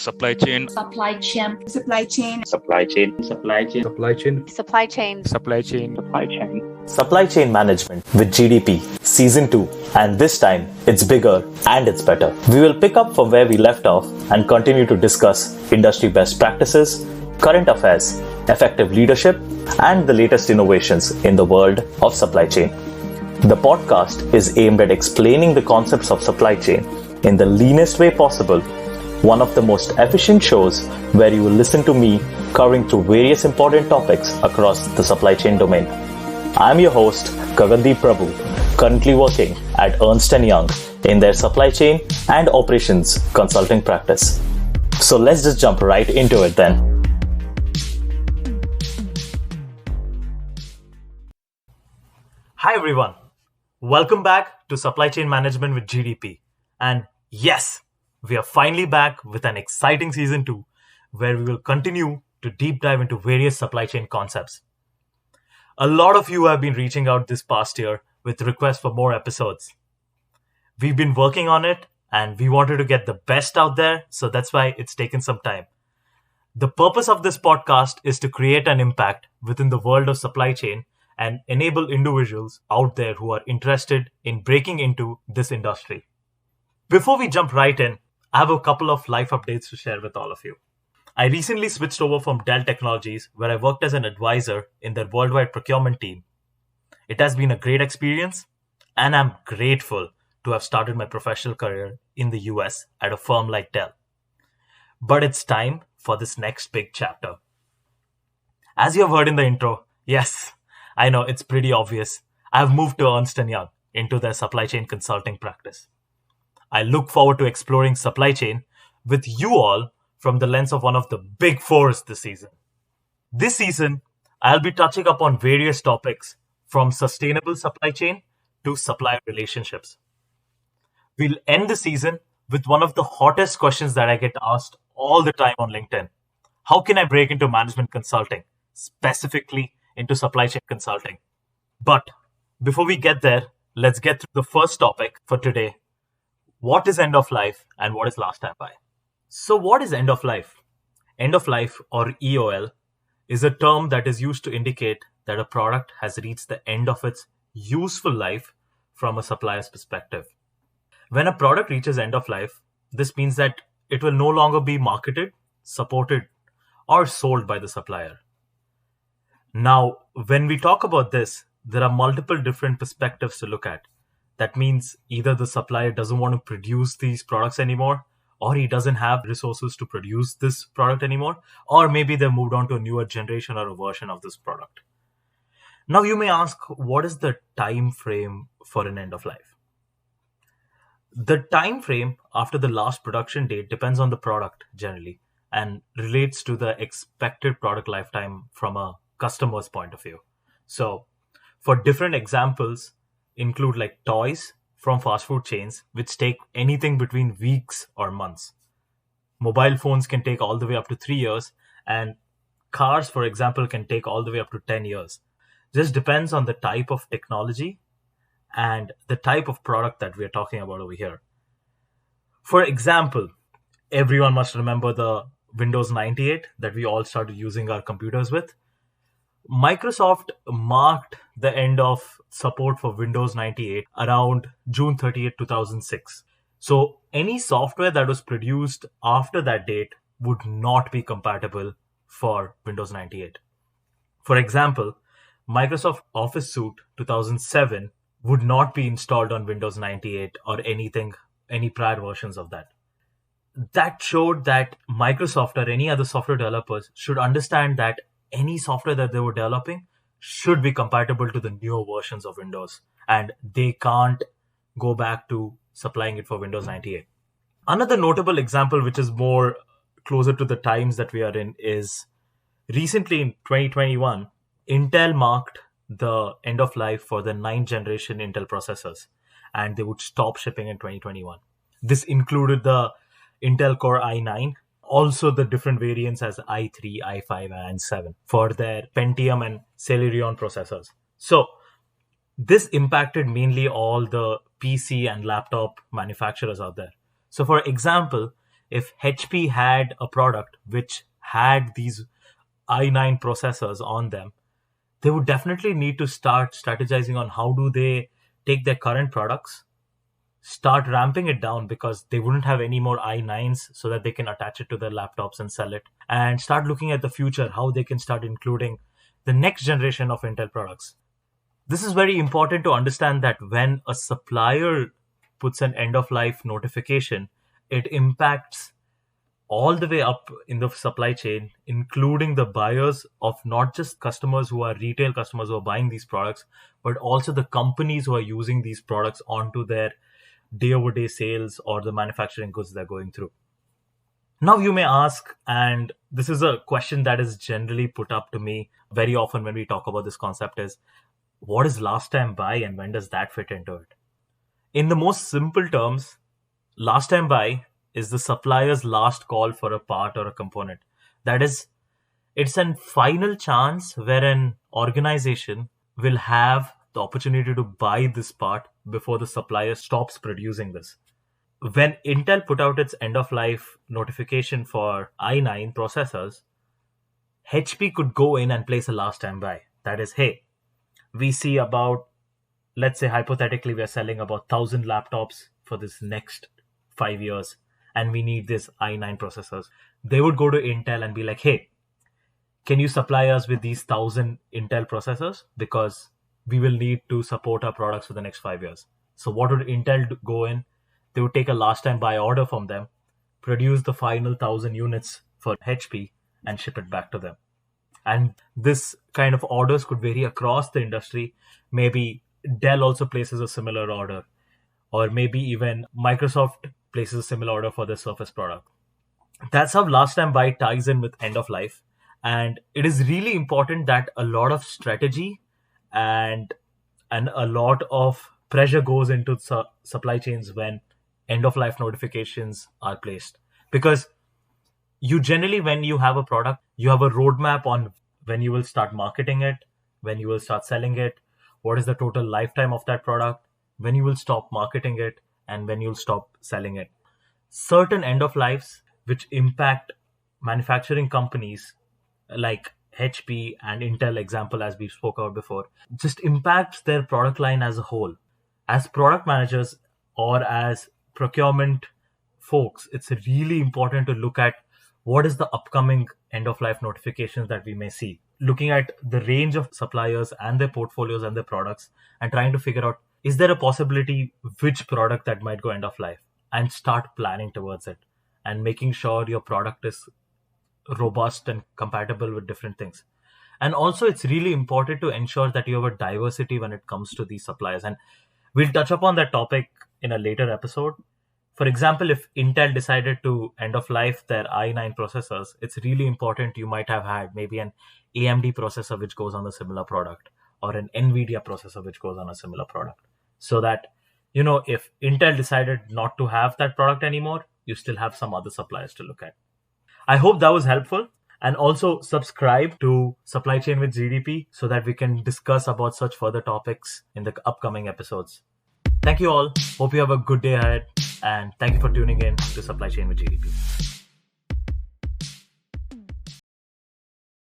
supply chain, supply chain, supply chain, supply chain, supply chain, supply chain, supply chain, supply chain, supply chain. Supply Chain Management with GDP Season 2, and this time it's bigger and it's better. We will pick up from where we left off and continue to discuss industry best practices, current affairs, effective leadership, and the latest innovations in the world of supply chain. The podcast is aimed at explaining the concepts of supply chain in the leanest way possible, one of the most efficient shows where you will listen to me covering through various important topics across the supply chain domain. I'm your host, Gagandeep Prabhu, currently working at Ernst & Young in their supply chain and operations consulting practice. So let's just jump right into it then. Hi everyone, welcome back to Supply Chain Management with GDP. And yes, we are finally back with an exciting season 2 where we will continue to deep dive into various supply chain concepts. A lot of you have been reaching out this past year with requests for more episodes. We've been working on it and we wanted to get the best out there, so that's why it's taken some time. The purpose of this podcast is to create an impact within the world of supply chain and enable individuals out there who are interested in breaking into this industry. Before we jump right in, I have a couple of life updates to share with all of you. I recently switched over from Dell Technologies, where I worked as an advisor in their worldwide procurement team. It has been a great experience, and I'm grateful to have started my professional career in the US at a firm like Dell. But it's time for this next big chapter. As you have heard in the intro, yes, I know it's pretty obvious, I have moved to Ernst & Young into their supply chain consulting practice. I look forward to exploring supply chain with you all from the lens of one of the big fours this season. This season, I'll be touching upon various topics from sustainable supply chain to supplier relationships. We'll end the season with one of the hottest questions that I get asked all the time on LinkedIn. How can I break into management consulting, specifically into supply chain consulting? But before we get there, let's get through the first topic for today. What is end of life and what is last time buy? So what is end of life? End of life, or EOL, is a term that is used to indicate that a product has reached the end of its useful life from a supplier's perspective. When a product reaches end of life, this means that it will no longer be marketed, supported, or sold by the supplier. Now, when we talk about this, there are multiple different perspectives to look at. That means either the supplier doesn't want to produce these products anymore, or he doesn't have resources to produce this product anymore, or maybe they've moved on to a newer generation or a version of this product. Now you may ask, what is the time frame for an end of life? The time frame after the last production date depends on the product generally and relates to the expected product lifetime from a customer's point of view. So for different examples, include like toys from fast food chains, which take anything between weeks or months. Mobile phones can take all the way up to 3 years, and cars, for example, can take all the way up to 10 years. Just depends on the type of technology and the type of product that we are talking about over here. For example, everyone must remember the Windows 98 that we all started using our computers with. Microsoft marked the end of support for Windows 98 around June 30th, 2006. So any software that was produced after that date would not be compatible for Windows 98. For example, Microsoft Office Suite 2007 would not be installed on Windows 98 or any prior versions of that. That showed that Microsoft or any other software developers should understand that any software that they were developing should be compatible to the newer versions of Windows, and they can't go back to supplying it for Windows 98. Another notable example, which is more closer to the times that we are in, is recently in 2021, Intel marked the end of life for the 9th generation Intel processors, and they would stop shipping in 2021. This included the Intel Core i9, also the different variants as i3, i5, and 7 for their Pentium and Celeron processors. So this impacted mainly all the PC and laptop manufacturers out there. So for example, if HP had a product which had these i9 processors on them, they would definitely need to start strategizing on how do they take their current products, start ramping it down because they wouldn't have any more i9s so that they can attach it to their laptops and sell it, and start looking at the future, how they can start including the next generation of Intel products. This is very important to understand that when a supplier puts an end of life notification, it impacts all the way up in the supply chain, including the buyers of not just customers who are retail customers who are buying these products, but also the companies who are using these products onto their day-over-day sales or the manufacturing goods they're going through. Now you may ask, and this is a question that is generally put up to me very often when we talk about this concept, is what is last time buy and when does that fit into it? In the most simple terms, last time buy is the supplier's last call for a part or a component. That is, it's a final chance where an organization will have the opportunity to buy this part before the supplier stops producing this. When Intel put out its end of life notification for i9 processors, HP could go in and place a last time buy. That is, hey, we see about, let's say hypothetically, we are selling about 1,000 laptops for this next 5 years, and we need this i9 processors. They would go to Intel and be like, hey, can you supply us with these 1,000 Intel processors? Because we will need to support our products for the next 5 years. So what would Intel go in? They would take a last time buy order from them, produce the final 1,000 units for HP, and ship it back to them. And this kind of orders could vary across the industry. Maybe Dell also places a similar order, or maybe even Microsoft places a similar order for their Surface product. That's how last time buy ties in with end of life. And it is really important that a lot of strategy and a lot of pressure goes into supply chains when end of life notifications are placed. Because you generally, when you have a product, you have a roadmap on when you will start marketing it, when you will start selling it, what is the total lifetime of that product, when you will stop marketing it, and when you'll stop selling it. Certain end of lives which impact manufacturing companies like HP and Intel example, as we spoke about before, just impacts their product line as a whole. As product managers or as procurement folks, it's really important to look at what is the upcoming end of life notifications that we may see. Looking at the range of suppliers and their portfolios and their products and trying to figure out, is there a possibility which product that might go end of life, and start planning towards it and making sure your product is robust and compatible with different things. And also, it's really important to ensure that you have a diversity when it comes to these suppliers. And we'll touch upon that topic in a later episode. For example, if Intel decided to end of life their i9 processors, it's really important you might have had maybe an AMD processor which goes on a similar product, or an NVIDIA processor which goes on a similar product. So that, if Intel decided not to have that product anymore, you still have some other suppliers to look at. I hope that was helpful. And also subscribe to Supply Chain with GDP so that we can discuss about such further topics in the upcoming episodes. Thank you all. Hope you have a good day ahead. And thank you for tuning in to Supply Chain with GDP.